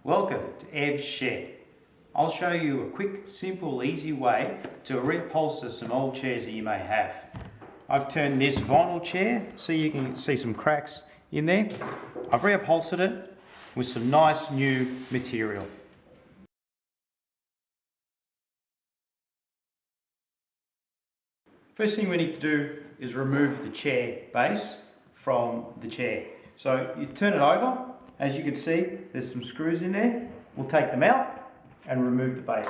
Welcome to Ev's Shed. I'll show you a quick, simple, easy way to reupholster some old chairs that you may have. I've turned this vinyl chair so you can see some cracks in there. I've reupholstered it with some nice new material. First thing we need to do is remove the chair base from the chair. So you turn it over. As you can see, there's some screws in there. We'll take them out and remove the base.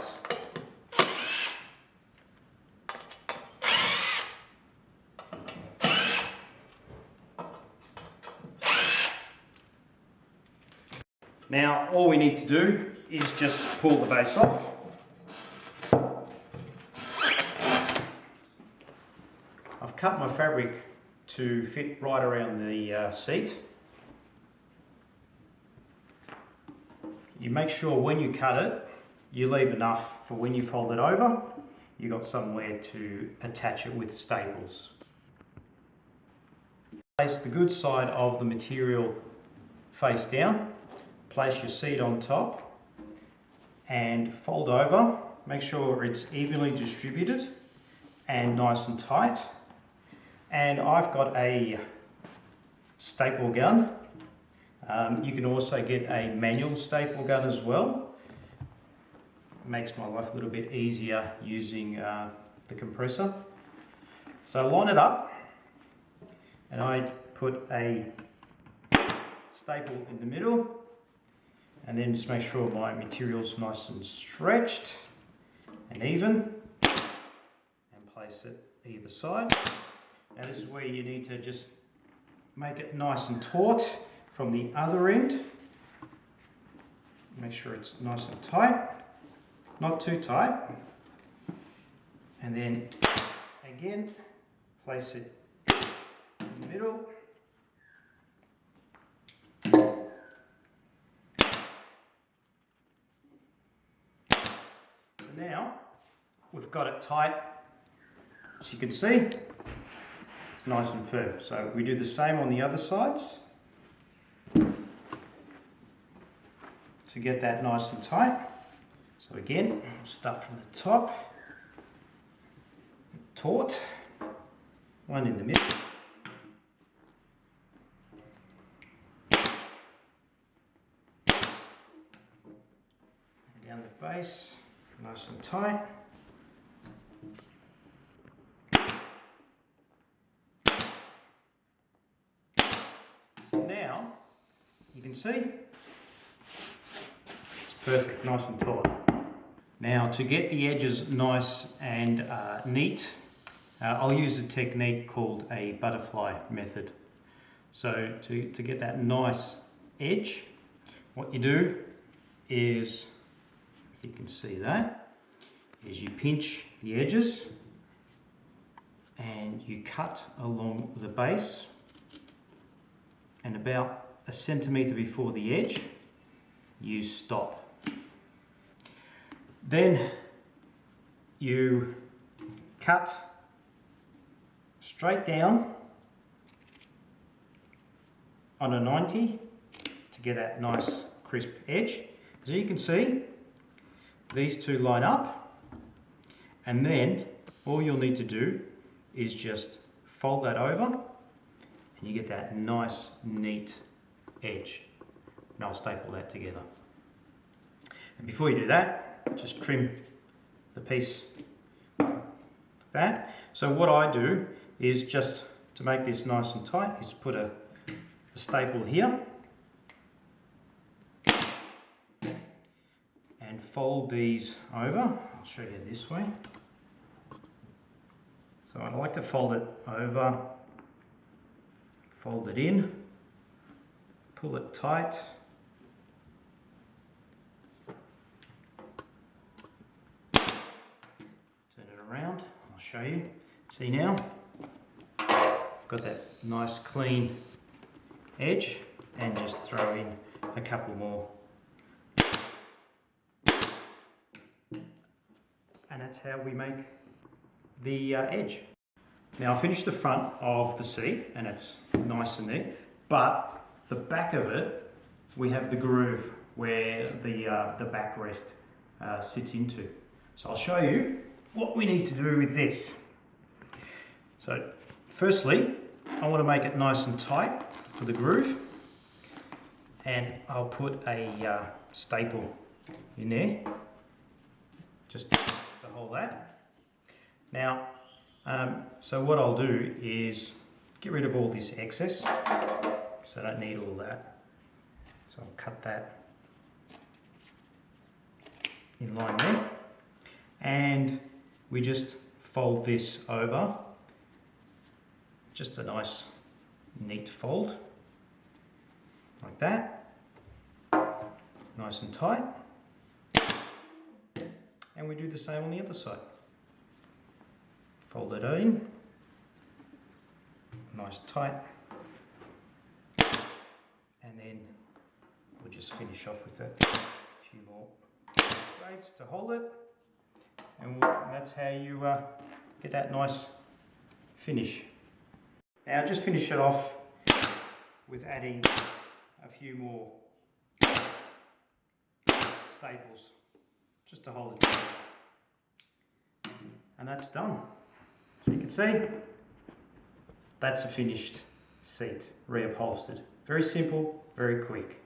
Now, all we need to do is just pull the base off. I've cut my fabric to fit right around the seat. You make sure when you cut it, you leave enough for when you fold it over, you've got somewhere to attach it with staples. Place the good side of the material face down, place your seat on top and fold over. Make sure it's evenly distributed and nice and tight. And I've got a staple gun. You can also get a manual staple gun as well. It makes my life a little bit easier using the compressor. So I line it up and I put a staple in the middle and then just make sure my material's nice and stretched and even and place it either side. Now this is where you need to just make it nice and taut from the other end. Make sure it's nice and tight, not too tight. And then again, place it in the middle. So now we've got it tight. As you can see, it's nice and firm. So we do the same on the other sides. To get that nice and tight. So again, we'll start from the top, taut, one in the middle, and down the base, nice and tight. So now, you can see, perfect, nice and taut. Now to get the edges nice and neat, I'll use a technique called a butterfly method. So to get that nice edge, what you do is, if you can see that, is you pinch the edges and you cut along the base, and about a centimetre before the edge, you stop. Then you cut straight down on a 90 to get that nice crisp edge. As you can see, these two line up, and then all you'll need to do is just fold that over and you get that nice neat edge. And I'll staple that together. And before you do that, just trim the piece like that. So what I do is, just to make this nice and tight, is put a staple here and fold these over. I'll show you this way. So I like to fold it over, fold it in, pull it tight. Around, I'll show you. See now, I've got that nice clean edge, and just throw in a couple more. And that's how we make the edge. Now I finished the front of the seat and it's nice and neat, but the back of it, we have the groove where the backrest sits into. So I'll show you what we need to do with this. So firstly, I want to make it nice and tight for the groove, and I'll put a staple in there just to hold that. Now, so what I'll do is get rid of all this excess, so I don't need all that. So I'll cut that in line there, and we just fold this over, just a nice neat fold like that, nice and tight, and we do the same on the other side. Fold it in, nice tight, and then we'll just finish off with a few more braids to hold it, and that's how you get that nice finish. Now just finish it off with adding a few more staples just to hold it together, and that's done. So you can see that's a finished seat, reupholstered. Very simple, very quick.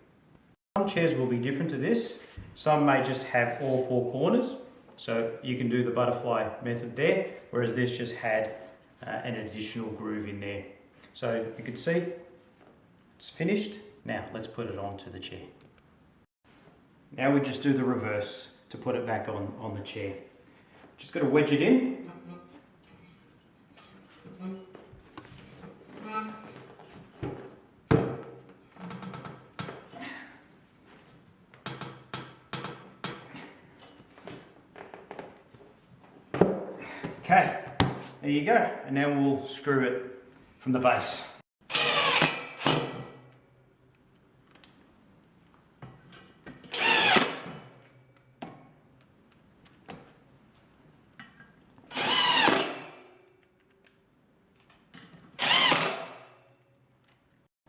Some chairs will be different to this. Some may just have all four corners, so you can do the butterfly method there, whereas this just had an additional groove in there. So you can see it's finished. Now let's put it onto the chair. Now we just do the reverse to put it back on the chair. Just got to wedge it in. Okay, there you go, and then we'll screw it from the base.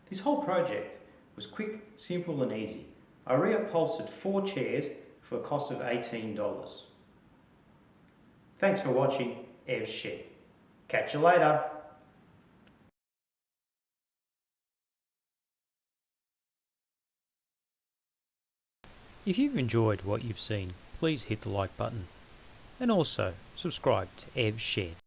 This whole project was quick, simple and easy. I reupholstered 4 chairs for a cost of $18. Thanks for watching Ev's Shed. Catch you later. If you've enjoyed what you've seen, please hit the like button and also subscribe to Ev's Shed.